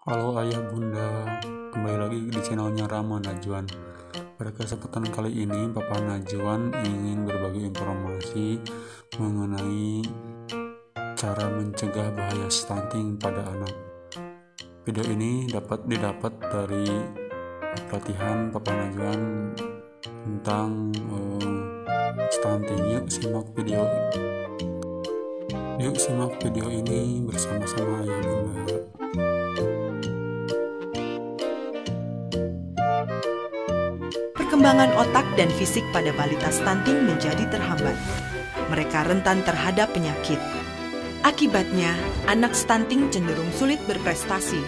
Halo ayah bunda, kembali lagi di channelnya Rama Najwan. Pada kesempatan kali ini Papa Najwan ingin berbagi informasi mengenai cara mencegah bahaya stunting pada anak. Video ini dapat didapat dari pelatihan Papa Najwan tentang stunting. Yuk simak video ini bersama-sama ayah bunda. Perkembangan otak dan fisik pada balita stunting menjadi terhambat. Mereka rentan terhadap penyakit. Akibatnya, anak stunting cenderung sulit berprestasi.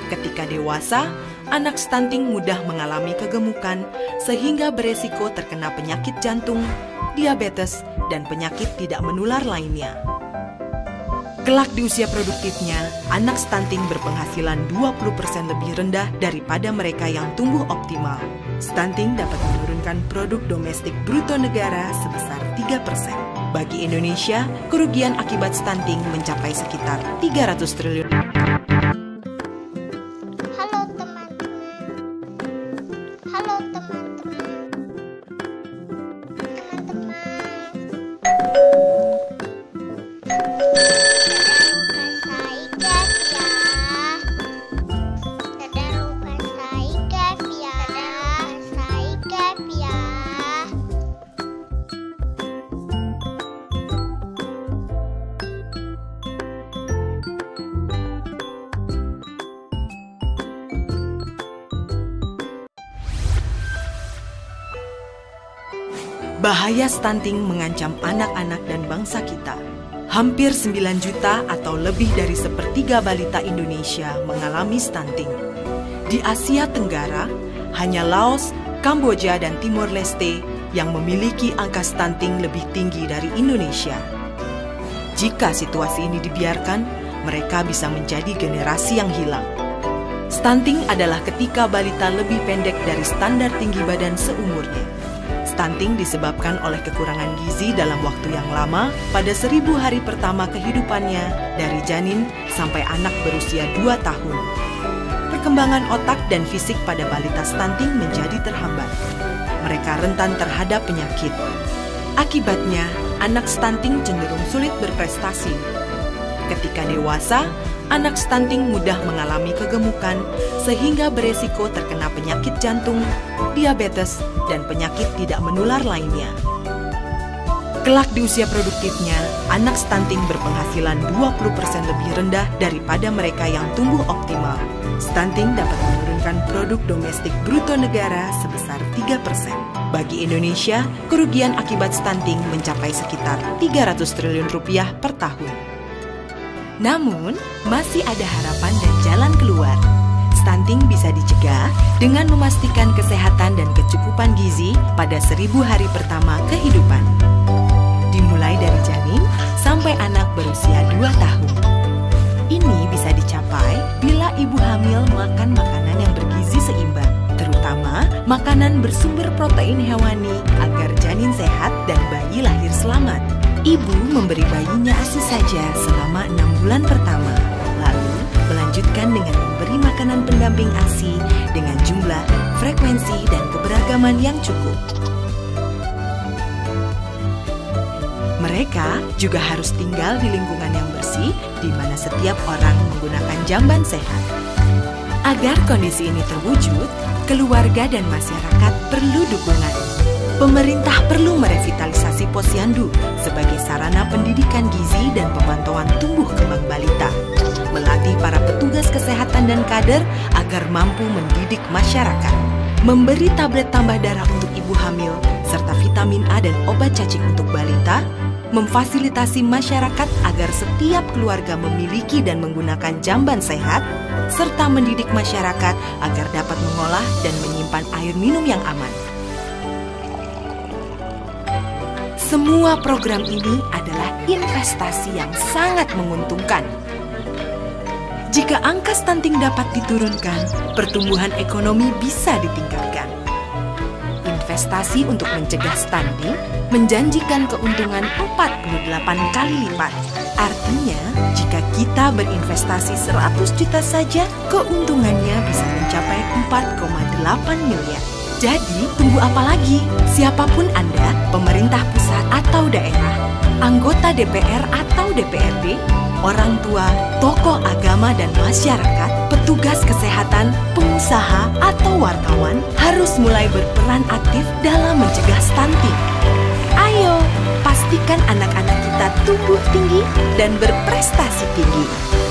Ketika dewasa, anak stunting mudah mengalami kegemukan sehingga beresiko terkena penyakit jantung, diabetes, dan penyakit tidak menular lainnya. Kelak di usia produktifnya, anak stunting berpenghasilan 20% lebih rendah daripada mereka yang tumbuh optimal. Stunting dapat menurunkan produk domestik bruto negara sebesar 3%. Bagi Indonesia, kerugian akibat stunting mencapai sekitar 300 triliun. Halo teman-teman. Halo teman-teman. Bahaya stunting mengancam anak-anak dan bangsa kita. Hampir 9 juta atau lebih dari sepertiga balita Indonesia mengalami stunting. Di Asia Tenggara, hanya Laos, Kamboja, dan Timor Leste yang memiliki angka stunting lebih tinggi dari Indonesia. Jika situasi ini dibiarkan, mereka bisa menjadi generasi yang hilang. Stunting adalah ketika balita lebih pendek dari standar tinggi badan seumurnya. Stunting disebabkan oleh kekurangan gizi dalam waktu yang lama pada 1000 hari pertama kehidupannya dari janin sampai anak berusia 2 tahun. Perkembangan otak dan fisik pada balita stunting menjadi terhambat. Mereka rentan terhadap penyakit. Akibatnya, anak stunting cenderung sulit berprestasi. Ketika dewasa, anak stunting mudah mengalami kegemukan sehingga beresiko terkena penyakit jantung, diabetes, dan penyakit tidak menular lainnya. Kelak di usia produktifnya, anak stunting berpenghasilan 20% lebih rendah daripada mereka yang tumbuh optimal. Stunting dapat menurunkan produk domestik bruto negara sebesar 3%. Bagi Indonesia, kerugian akibat stunting mencapai sekitar 300 triliun rupiah per tahun. Namun, masih ada harapan dan jalan keluar. Stunting bisa dicegah dengan memastikan kesehatan dan kecukupan gizi pada 1000 hari pertama kehidupan. Dimulai dari janin sampai anak berusia 2 tahun. Ini bisa dicapai bila ibu hamil makan makanan yang bergizi seimbang, terutama makanan bersumber protein hewani agar janin sehat dan bayi lahir selamat. Ibu memberi bayinya ASI saja selama 6 bulan pertama, lalu melanjutkan dengan memberi makanan pendamping ASI dengan jumlah, frekuensi, dan keberagaman yang cukup. Mereka juga harus tinggal di lingkungan yang bersih, di mana setiap orang menggunakan jamban sehat. Agar kondisi ini terwujud, keluarga dan masyarakat perlu dukungan. Pemerintah perlu merevitalisasi posyandu sebagai sarana pendidikan gizi dan pemantauan tumbuh kembang balita. Melatih para petugas kesehatan dan kader agar mampu mendidik masyarakat. Memberi tablet tambah darah untuk ibu hamil, serta vitamin A dan obat cacing untuk balita. Memfasilitasi masyarakat agar setiap keluarga memiliki dan menggunakan jamban sehat, serta mendidik masyarakat agar dapat mengolah dan menyimpan air minum yang aman. Semua program ini adalah investasi yang sangat menguntungkan. Jika angka stunting dapat diturunkan, pertumbuhan ekonomi bisa ditingkatkan. Investasi untuk mencegah stunting menjanjikan keuntungan 48 kali lipat. Artinya, jika Kita berinvestasi 100 juta saja, keuntungannya bisa mencapai 4,8 miliar. Jadi, tunggu apa lagi? Siapapun Anda, pemerintah pusat atau daerah, anggota DPR atau DPRD, orang tua, tokoh agama dan masyarakat, petugas kesehatan, pengusaha, atau wartawan harus mulai berperan aktif dalam mencegah stunting. Ayo, pastikan anak-anak kita tumbuh tinggi dan berprestasi tinggi.